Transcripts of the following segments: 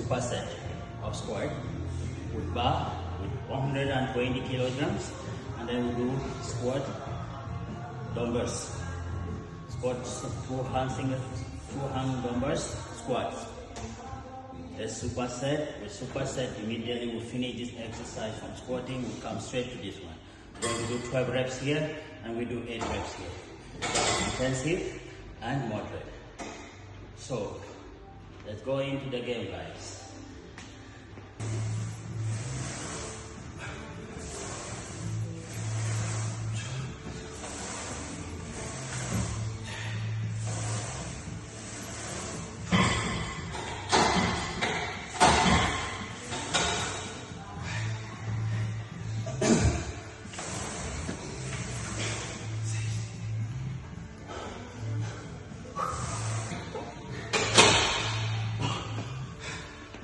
superset of squat with bar with 120 kilograms, and then we do squat dumbbells. Squats, two hand dumbbells, squats. The superset. With superset, immediately we finish this exercise from squatting, we come straight to this one. Then we do 12 reps here and we do 8 reps here. That's intensive and moderate. So let's go into the game, guys.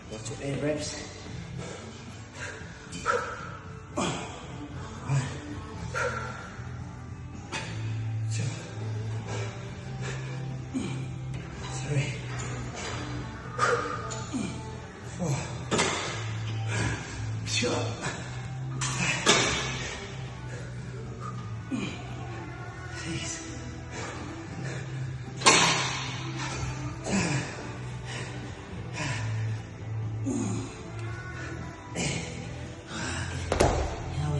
Go to 8 reps. 1, 2, 3, 4, 5.